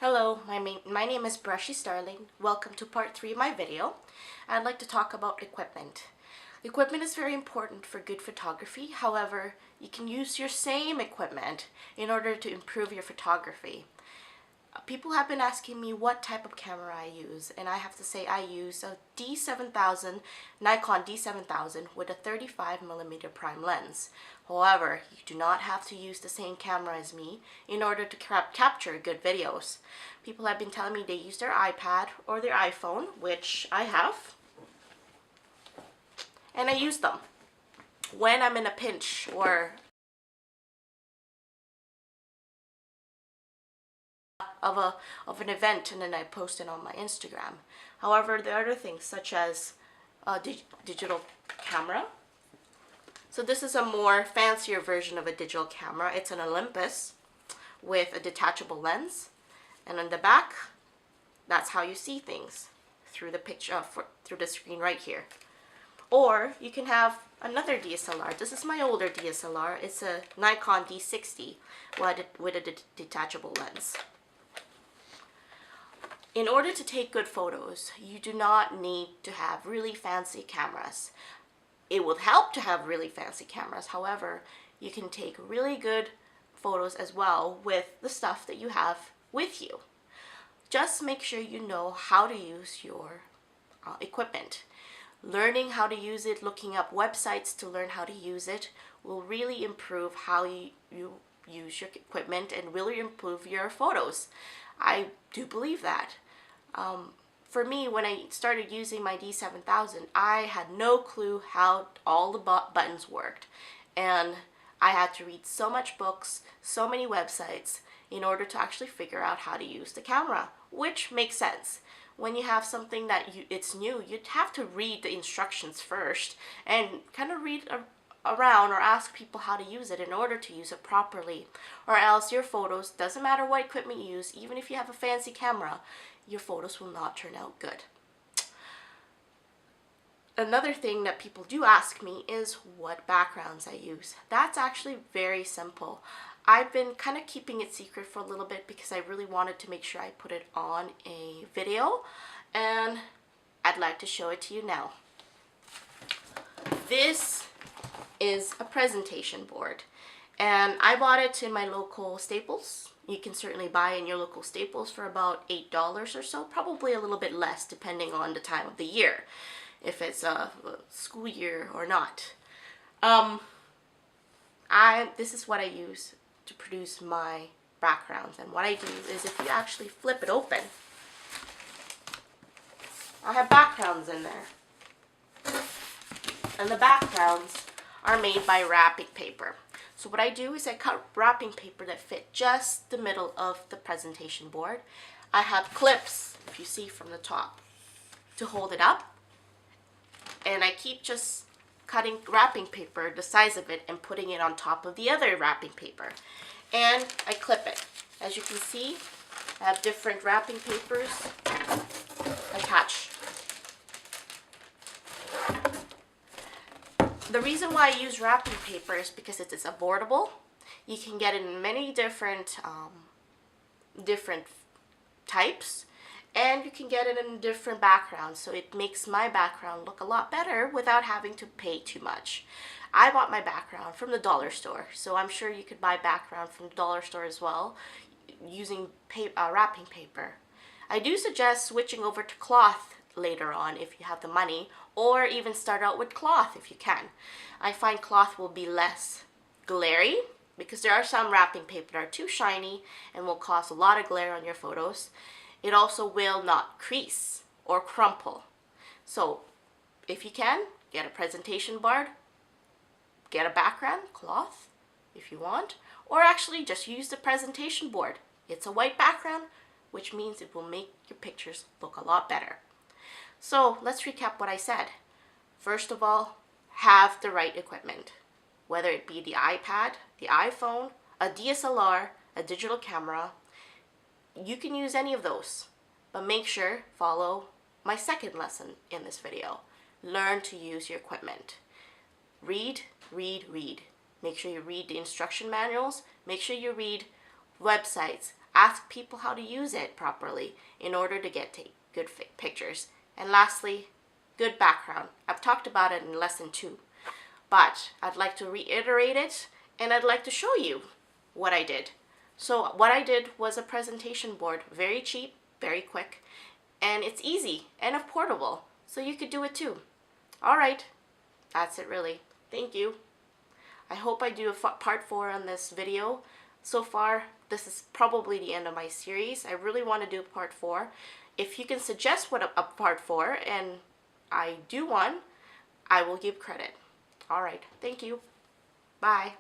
Hello, my name is Brushy Starling. Welcome to part 3 of my video. I'd like to talk about equipment. Equipment is very important for good photography. However, you can use your same equipment in order to improve your photography. People have been asking me what type of camera I use, and I have to say I use a Nikon D7000 with a 35mm prime lens. However, you do not have to use the same camera as me in order to capture good videos. People have been telling me they use their iPad or their iPhone, which I have, and I use them when I'm in a pinch or of an event, and then I post it on my Instagram. However, there are other things such as digital camera. So this is a more fancier version of a digital camera. It's an Olympus with a detachable lens, and on the back, that's how you see things through the picture through the screen right here. Or you can have another DSLR. This is my older DSLR. It's a Nikon D60 with a detachable lens. In order to take good photos, you do not need to have really fancy cameras. It will help to have really fancy cameras. However, you can take really good photos as well with the stuff that you have with you. Just make sure you know how to use your equipment. Learning how to use it, looking up websites to learn how to use it will really improve how you use your equipment and really improve your photos. I do believe that. For me, when I started using my D7000, I had no clue how all the buttons worked, and I had to read so much books, so many websites in order to actually figure out how to use the camera, which makes sense. When you have something that it's new, you'd have to read the instructions first and kind of read around or ask people how to use it in order to use it properly, or else your photos, doesn't matter what equipment you use, even if you have a fancy camera, your photos will not turn out good. Another thing that people do ask me is what backgrounds I use. That's actually very simple. I've been kind of keeping it secret for a little bit because I really wanted to make sure I put it on a video, and I'd like to show it to you now. This is a presentation board, and I bought it in my local Staples. You can certainly buy in your local Staples for about $8 or so, probably a little bit less depending on the time of the year, if it's a school year or not. This is what I use to produce my backgrounds, and what I do is, if you actually flip it open, I have backgrounds in there, and the backgrounds are made by wrapping paper. So what I do is I cut wrapping paper that fit just the middle of the presentation board. I have clips, if you see from the top, to hold it up, and I keep just cutting wrapping paper the size of it and putting it on top of the other wrapping paper, and I clip it. As you can see, I have different wrapping papers attached. The reason why I use wrapping paper is because it is affordable. You can get it in many different types, and you can get it in different backgrounds, so it makes my background look a lot better without having to pay too much. I bought my background from the dollar store, so I'm sure you could buy background from the dollar store as well using wrapping paper. I do suggest switching over to cloth later on if you have the money, or even start out with cloth if you can. I find cloth will be less glary because there are some wrapping paper that are too shiny and will cause a lot of glare on your photos. It also will not crease or crumple. So if you can, get a presentation board, get a background, cloth if you want, or actually just use the presentation board. It's a white background, which means it will make your pictures look a lot better. So let's recap what I said. First of all, have the right equipment, whether it be the iPad, the iPhone, a DSLR, a digital camera. You can use any of those, but make sure follow my second lesson in this video. Learn to use your equipment. Read, read, read. Make sure you read the instruction manuals. Make sure you read websites Ask people how to use it properly in order to take good pictures. And lastly, good background. I've talked about it in lesson 2, but I'd like to reiterate it, and I'd like to show you what I did. So what I did was a presentation board, very cheap, very quick, and it's easy and affordable, so you could do it too. All right, that's it really. Thank you. I hope I do a part 4 on this video. So far, this is probably the end of my series. I really want to do part 4. If you can suggest what a part 4 and I do one, I will give credit. All right, thank you. Bye.